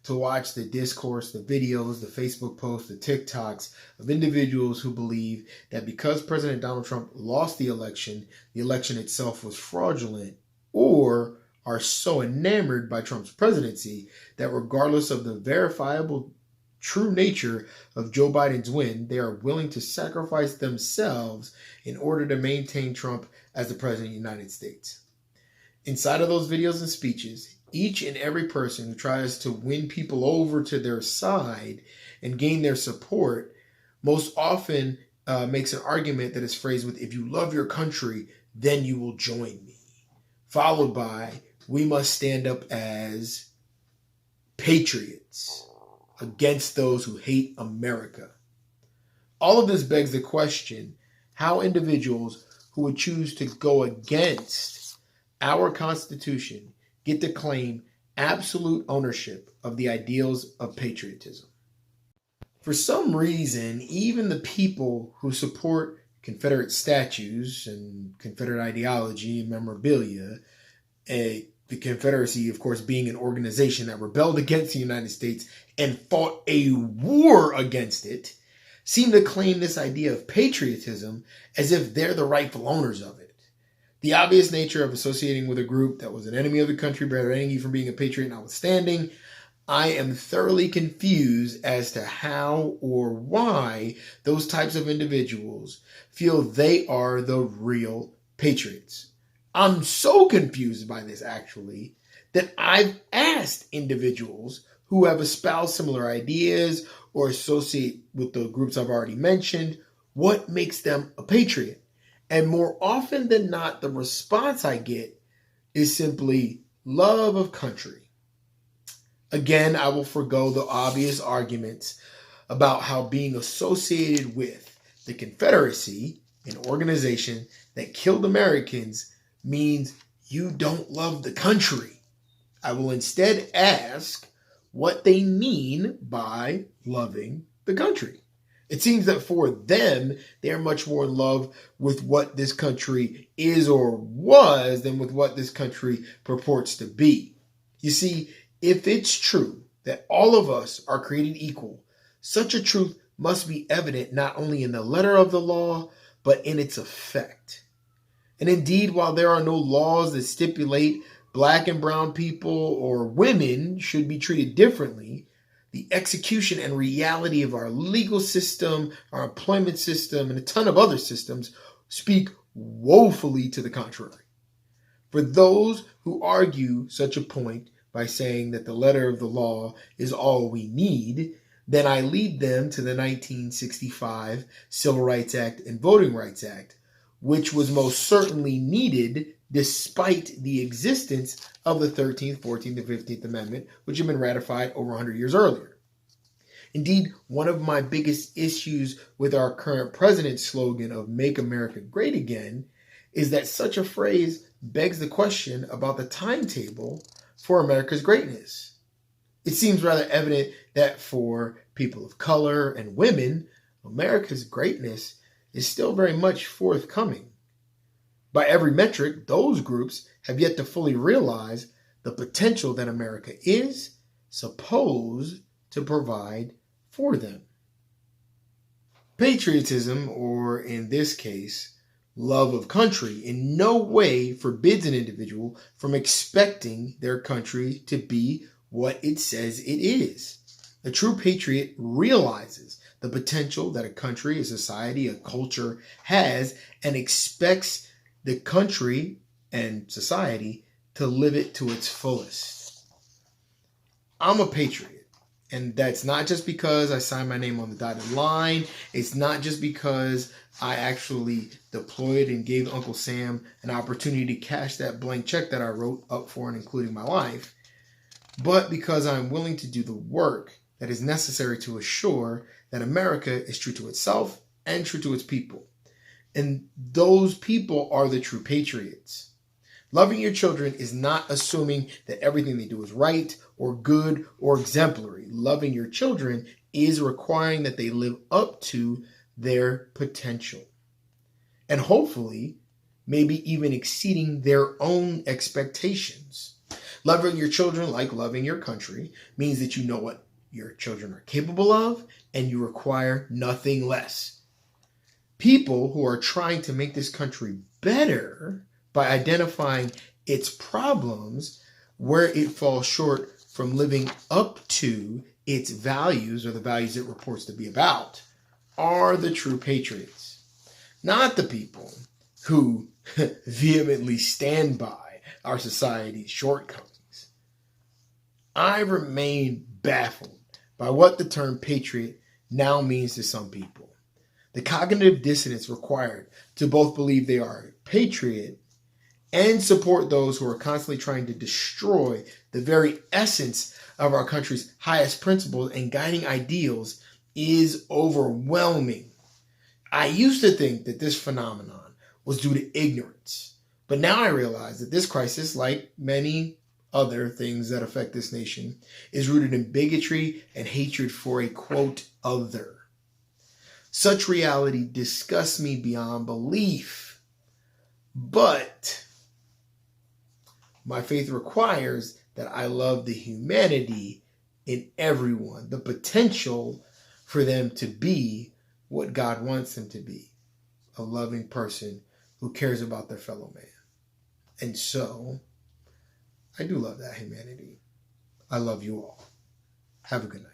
to watch the discourse, the videos, the Facebook posts, the TikToks of individuals who believe that because President Donald Trump lost the election itself was fraudulent, or are so enamored by Trump's presidency that regardless of the verifiable true nature of Joe Biden's win, they are willing to sacrifice themselves in order to maintain Trump as the president of the United States. Inside of those videos and speeches, each and every person who tries to win people over to their side and gain their support most often makes an argument that is phrased with, if you love your country, then you will join me. Followed by, we must stand up as patriots against those who hate America. All of this begs the question, how individuals who would choose to go against our Constitution get to claim absolute ownership of the ideals of patriotism. For some reason, even the people who support Confederate statues and Confederate ideology and memorabilia, the Confederacy, of course, being an organization that rebelled against the United States and fought a war against it, seem to claim this idea of patriotism as if they're the rightful owners of it. The obvious nature of associating with a group that was an enemy of the country preventing you from being a patriot notwithstanding, I am thoroughly confused as to how or why those types of individuals feel they are the real patriots. I'm so confused by this, actually, that I've asked individuals who have espoused similar ideas or associate with the groups I've already mentioned, what makes them a patriot? And more often than not, the response I get is simply love of country. Again, I will forgo the obvious arguments about how being associated with the Confederacy, an organization that killed Americans, means you don't love the country. I will instead ask what they mean by loving the country. It seems that for them, they are much more in love with what this country is or was than with what this country purports to be. You see, if it's true that all of us are created equal, such a truth must be evident not only in the letter of the law, but in its effect. And indeed, while there are no laws that stipulate black and brown people or women should be treated differently, the execution and reality of our legal system, our employment system, and a ton of other systems speak woefully to the contrary. For those who argue such a point by saying that the letter of the law is all we need, then I lead them to the 1965 Civil Rights Act and Voting Rights Act, which was most certainly needed despite the existence of the 13th, 14th, and 15th Amendment, which had been ratified over 100 years earlier. Indeed, one of my biggest issues with our current president's slogan of Make America Great Again is that such a phrase begs the question about the timetable for America's greatness. It seems rather evident that for people of color and women, America's greatness is still very much forthcoming. By every metric, those groups have yet to fully realize the potential that America is supposed to provide for them. Patriotism, or in this case, love of country, in no way forbids an individual from expecting their country to be what it says it is. A true patriot realizes the potential that a country, a society, a culture has and expects the country and society to live it to its fullest. I'm a patriot, and that's not just because I signed my name on the dotted line. It's not just because I actually deployed and gave Uncle Sam an opportunity to cash that blank check that I wrote up for and including my life, but because I'm willing to do the work that is necessary to assure that America is true to itself and true to its people. And those people are the true patriots. Loving your children is not assuming that everything they do is right or good or exemplary. Loving your children is requiring that they live up to their potential. And hopefully, maybe even exceeding their own expectations. Loving your children like loving your country means that you know what your children are capable of and you require nothing less. People who are trying to make this country better by identifying its problems, where it falls short from living up to its values or the values it purports to be about, are the true patriots. Not the people who vehemently stand by our society's shortcomings. I remain baffled by what the term patriot now means to some people. The cognitive dissonance required to both believe they are a patriot and support those who are constantly trying to destroy the very essence of our country's highest principles and guiding ideals is overwhelming. I used to think that this phenomenon was due to ignorance, but now I realize that this crisis, like many other things that affect this nation, is rooted in bigotry and hatred for a, quote, other. Such reality disgusts me beyond belief, but my faith requires that I love the humanity in everyone, the potential for them to be what God wants them to be, a loving person who cares about their fellow man. And so, I do love that humanity. I love you all. Have a good night.